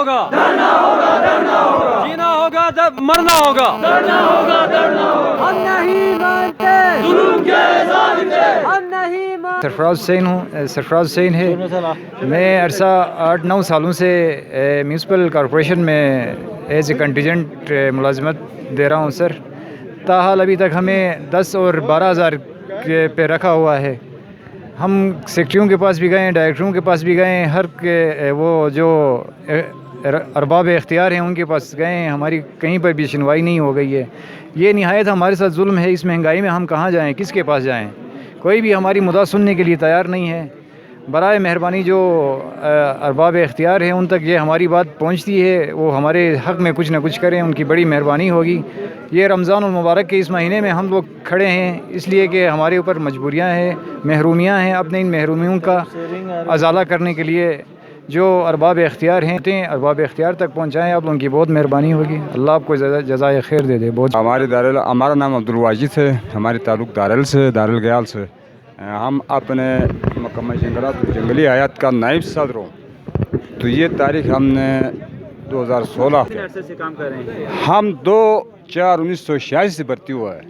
होगा, डरना होगा, डरना होगा, जीना होगा, मरना होगा, डरना होगा, डरना होगा, हम नहीं मानते जुल्म के जालिम से, हम नहीं मानते। सरफराज हुसैन है। मैं अरसा 8-9 सालों से म्यूनसिपल कॉरपोरेशन में एज ए कंटीजेंट मुलाजमत दे रहा हूँ सर। ताहाल अभी तक हमें 10 और 12 हज़ार पे रखा हुआ है। हम सेक्रेटरियों के पास भी गए, डायरेक्टरों के पास भी गए, हर के वो जो अरबाब इख्तियार हैं उनके पास गए, हमारी कहीं पर भी सुनवाई नहीं हो गई है। ये निहायत हमारे साथ जुल्म है। इस महंगाई में हम कहाँ जाएं, किसके पास जाएं? कोई भी हमारी मुद्दा सुनने के लिए तैयार नहीं है। बराए मेहरबानी जो अरबाब इख्तियार हैं उन तक ये हमारी बात पहुंचती है, वो हमारे हक़ में कुछ ना कुछ करें, उनकी बड़ी मेहरबानी होगी। ये रमज़ान मुबारक के इस महीने में हम लोग खड़े हैं इसलिए कि हमारे ऊपर मजबूरियां हैं, महरूमियां हैं। अपने इन महरूमियों का अजाला करने के लिए जो अरबाब इख्तियार हैं अरबाब इख्तियार तक पहुँचाएँ, आप लोगों की बहुत मेहरबानी होगी। अल्लाह आपको जज़ाए खैर दे दे। बहुत हमारा नाम अब्दुल वाजिद है, हमारे ताल्लुक़ दारल से, दारुल गयाल से। हम अपने महकमा जंगली हयात का नायब सदर हूँ। तो ये तारीख हमने 2016 से काम कर रहे हैं। हम 2/4/1986 से भर्ती हुआ है,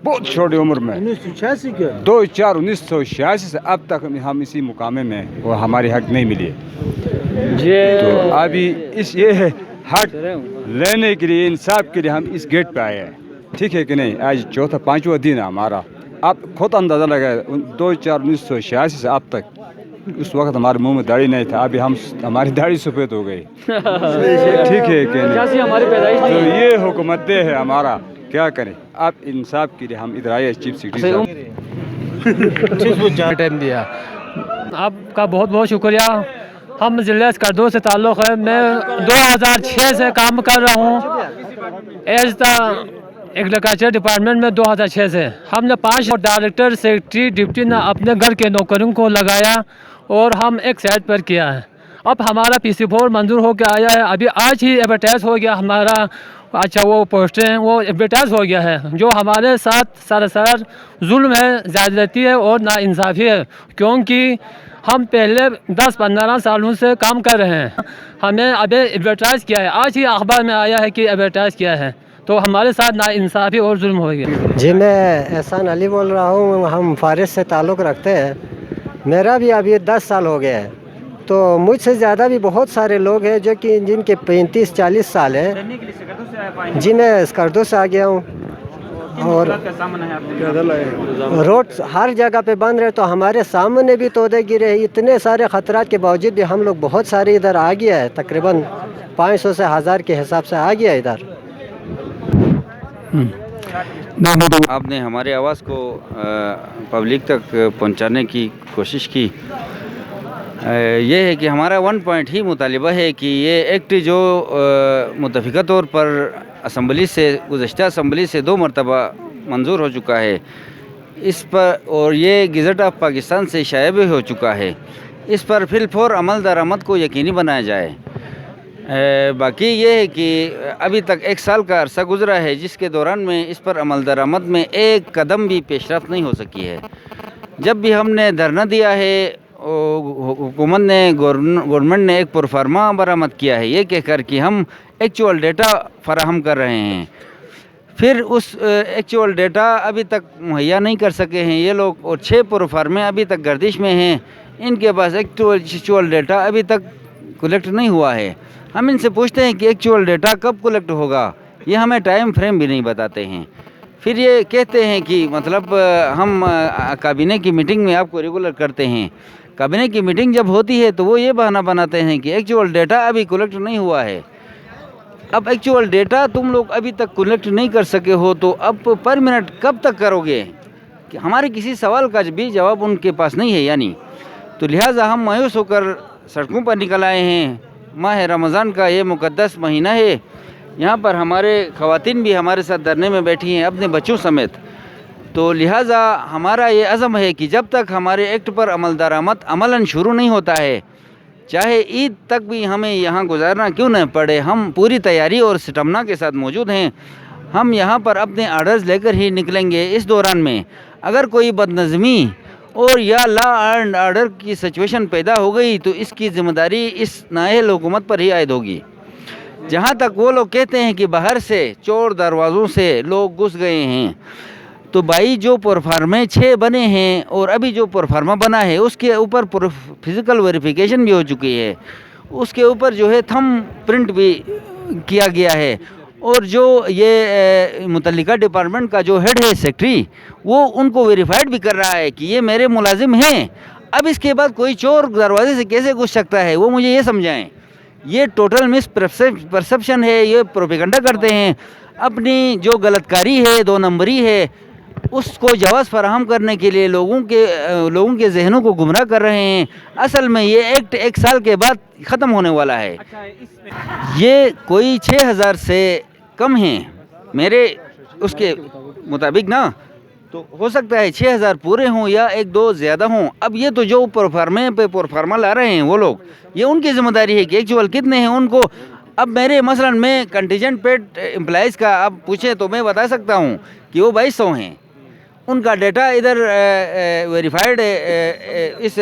बहुत छोटी उम्र में। 1986 के 2/4/1986 से अब तक हम इसी मुकामे में, वो हमारी हक नहीं मिली। तो अभी ये हक लेने के लिए, इंसाफ के लिए हम इस गेट पे आए हैं, ठीक है कि नहीं। आज 4-5वां दिन है हमारा। आप खुद अंदाज़ा लगाए 2/4/1986 से अब तक, उस वक्त हमारे मुंह में दाढ़ी नहीं था, अभी हमारी दाढ़ी सफ़ेद हो गई, ठीक है कि नहीं। हमारी पैदाइश तो ये हुकूमत है हमारा, क्या करें। आप इंसाफ के लिए हम इधर आए चीफ सेक्रेटरी टाइम दिया, आपका बहुत बहुत शुक्रिया। हम ज़िले स्कर्दू से ताल्लुक़ है। मैं 2006 से काम कर रहा हूँ एज द एग्रीकल्चर डिपार्टमेंट में 2006 से। हमने 5 डायरेक्टर, सेक्रेटरी, डिप्टी ने अपने घर के नौकरों को लगाया और हम एक साइड पर किया है। अब हमारा PC4 मंजूर होकर आया है। अभी आज ही एडवर्टाइज हो गया हमारा, अच्छा वो पोस्टें वो एडवर्टाइज हो गया है। जो हमारे साथ सरासर जुल्म है, ज़्यादती है और नाइंसाफ़ी है, क्योंकि हम पहले 10-15 सालों से काम कर रहे हैं। हमें अभी एडवर्टाइज किया है, आज ही अखबार में आया है कि एडवर्टाइज किया है, तो हमारे साथ नाइंसाफ़ी और जुल्म हो गया। जी, मैं एहसान अली बोल रहा हूँ। हम फारिस से ताल्लुक़ रखते हैं। मेरा भी अभी 10 साल हो गया है। तो मुझसे ज़्यादा भी बहुत सारे लोग हैं जो कि जिनके 35-40 साल हैं। जी, मैं स्कर्दू से आ गया हूँ और रोड हर जगह पे बंद रहे, तो हमारे सामने भी तोड़े गिरे। इतने सारे ख़तरात के बावजूद भी हम लोग बहुत सारे इधर आ गया है, तकरीबन 500 से 1000 के हिसाब से आ गया इधर। आपने हमारे आवाज़ को पब्लिक तक पहुंचाने की कोशिश की। ये है कि हमारा 1 पॉइंट ही मुतालिबा है कि ये एक्ट जो मुतफ़िक़ा तौर पर असम्बली से, गुज़श्ता असम्बली से 2 मरतबा मंजूर हो चुका है इस पर, और ये गज़ट ऑफ पाकिस्तान से शाया भी हो चुका है। इस पर फिलफौर अमल दरामद को यकीनी बनाया जाए। बाकी ये है कि अभी तक 1 साल का अरसा गुज़रा है जिसके दौरान में इस पर अमल दरामद में एक कदम भी पेशरफ़्त नहीं हो सकी है। जब भी हमने धरना दिया है, हुकूमत ने, गवर्नमेंट ने एक प्रोफार्मा बरामद किया है ये कहकर कि हम एक्चुअल डेटा फराहम कर रहे हैं। फिर उस एक्चुअल डेटा अभी तक मुहैया नहीं कर सके हैं ये लोग, और 6 प्रोफार्मे अभी तक गर्दिश में हैं। इनके पास एक्चुअल डेटा अभी तक कलेक्ट नहीं हुआ है। हम इनसे पूछते हैं कि एक्चुअल डेटा कब कलेक्ट होगा, ये हमें टाइम फ्रेम भी नहीं बताते हैं। फिर ये कहते हैं कि मतलब हम काबीने की मीटिंग में आपको रेगुलर करते हैं। काबीने की मीटिंग जब होती है तो वो ये बहाना बनाते हैं कि एक्चुअल डेटा अभी कलेक्ट नहीं हुआ है। अब एक्चुअल डेटा तुम लोग अभी तक कलेक्ट नहीं कर सके हो तो अब पर मिनट कब तक करोगे? कि हमारे किसी सवाल का भी जवाब उनके पास नहीं है यानी। तो लिहाजा हम मायूस होकर सड़कों पर निकल आए हैं। माह रमज़ान का ये मुक़द्दस महीना है, यहाँ पर हमारे ख़वातीन भी हमारे साथ धरने में बैठी हैं अपने बच्चों समेत। तो लिहाजा हमारा ये अज़म है कि जब तक हमारे एक्ट पर अमल दरामद अमलन शुरू नहीं होता है, चाहे ईद तक भी हमें यहाँ गुजारना क्यों न पड़े, हम पूरी तैयारी और स्टैमिना के साथ मौजूद हैं। हम यहाँ पर अपने आर्डर्स लेकर ही निकलेंगे। इस दौरान में अगर कोई बदनज़मी और या लॉ एंड ऑर्डर की सिचुएशन पैदा हो गई तो इसकी ज़िम्मेदारी इस नाअहल हुकूमत पर ही आयद होगी। जहाँ तक वो लोग कहते हैं कि बाहर से चोर दरवाज़ों से लोग घुस गए हैं, तो भाई जो प्रोफार्मे 6 बने हैं और अभी जो प्रोफार्मा बना है उसके ऊपर फिज़िकल वेरिफिकेशन भी हो चुकी है, उसके ऊपर जो है थंब प्रिंट भी किया गया है, और जो ये मुतल्लिका डिपार्टमेंट का जो हेड है सेक्रेटरी, वो उनको वेरीफाइड भी कर रहा है कि ये मेरे मुलाजिम हैं। अब इसके बाद कोई चोर दरवाजे से कैसे घुस सकता है, वो मुझे ये समझाएं। ये टोटल मिस परसेप्शन है, ये प्रोपेगेंडा करते हैं। अपनी जो गलतकारी है, 2 नंबरी है, उसको जवाब फराहम करने के लिए लोगों के जहनों को गुमराह कर रहे हैं। असल में ये एक्ट 1 साल के बाद ख़त्म होने वाला है। ये कोई 6000 से कम हैं मेरे उसके मुताबिक ना, तो हो सकता है 6000 पूरे हों या 1-2 ज़्यादा हों। अब ये तो जो प्रोफार्मे पे प्रोफार्मा ला रहे हैं वो लोग, ये उनकी ज़िम्मेदारी है कि एक्चुअल कितने हैं उनको। अब मेरे मसलन में कंटीजेंट पेड एम्प्लॉइज़ का आप पूछें तो मैं बता सकता हूँ कि वो 2200 हैं। उनका डेटा इधर वेरीफाइड इस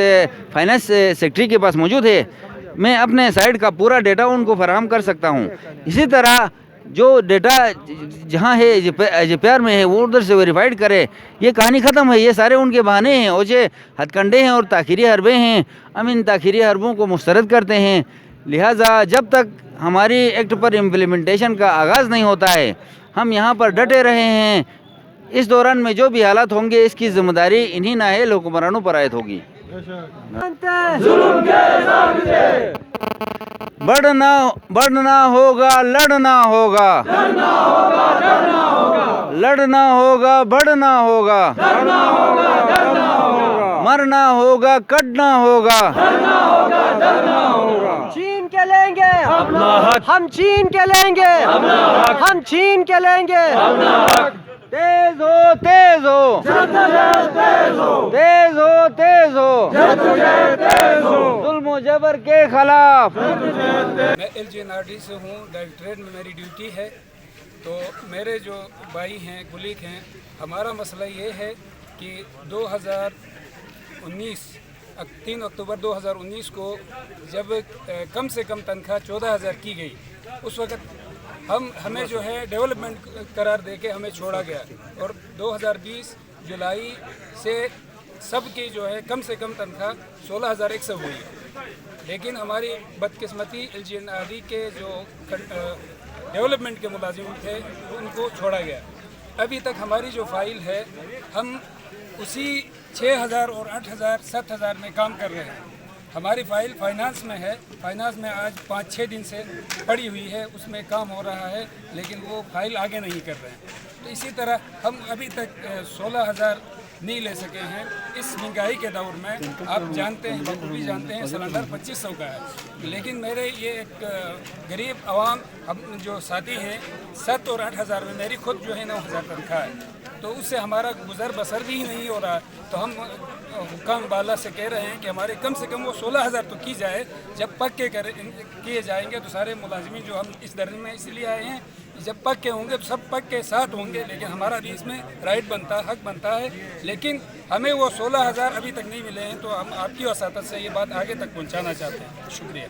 फाइनेंस सेक्रेटरी के पास मौजूद है। मैं अपने साइड का पूरा डेटा उनको फराहम कर सकता हूँ। इसी तरह जो डेटा जहाँ है JPR में है वो उधर से वेरीफाइड करे। ये कहानी ख़त्म है। ये सारे उनके बहाने हैं, ओझे हथकंडे हैं और ताखीरी हरबे हैं। हम इन ताखीरी हरबों को मुस्तरद करते हैं। लिहाजा जब तक हमारी एक्ट पर इम्प्लीमेंटेशन का आगाज़ नहीं होता है, हम यहाँ पर डटे रहे हैं। इस दौरान में जो भी हालात होंगे इसकी ज़िम्मेदारी इन्हीं नाअहल हुक्मरानों पर आयद होगी। बढ़ना होगा, लड़ना होगा, लड़ना होगा, बढ़ना होगा, मरना होगा, कटना होगा, छीन के लेंगे हम, छीन के लेंगे हम, छीन के लेंगे। तेज हो, तेज हो, तेज हो, तेज हो, जुल्म जबर के खिलाफ। मैं LGNRD से हूँ, डायरेक्टरेट में मेरी ड्यूटी है। तो मेरे जो भाई हैं, कुलीग हैं, हमारा मसला ये है कि 3 अक्टूबर 2019 को जब कम से कम तनख्वाह 14,000 की गई, उस वक़्त हमें जो है डेवलपमेंट करार देके हमें छोड़ा गया, और 2020 जुलाई से सबकी जो है कम से कम तनख्वाह 16,100 हुई है। लेकिन हमारी बदकिस्मती LGNRD के जो डेवलपमेंट के मुलाजिम थे उनको छोड़ा गया। अभी तक हमारी जो फाइल है, हम उसी 6,000 और 8,000 7,000 में काम कर रहे हैं। हमारी फाइल फाइनेंस में है। फाइनेंस में आज 5-6 दिन से पड़ी हुई है, उसमें काम हो रहा है, लेकिन वो फाइल आगे नहीं कर रहे हैं। तो इसी तरह हम अभी तक 16,000 नहीं ले सके हैं। इस महंगाई के दौर में आप जानते हैं, बखूबी जानते हैं, सिलेंडर 2500 का है। लेकिन मेरे ये एक गरीब आवाम, हम जो साथी हैं, 7 और 8,000 में मेरी खुद जो है 9,000 तनख्वाह है, तो उससे हमारा गुजर बसर भी नहीं हो रहा। तो हम हुकाम बाला से कह रहे हैं कि हमारे कम से कम वो 16,000 तो की जाए। जब पक्के किए जाएंगे तो सारे मुलाजिमीन जो हम इस दर्जे में इसलिए आए हैं, जब पक्के होंगे तो सब पक्के साथ होंगे, लेकिन हमारा भी इसमें राइट बनता है, हक बनता है। लेकिन हमें वो 16,000 अभी तक नहीं मिले हैं, तो हम आपकी वसातत से ये बात आगे तक पहुँचाना चाहते हैं। शुक्रिया।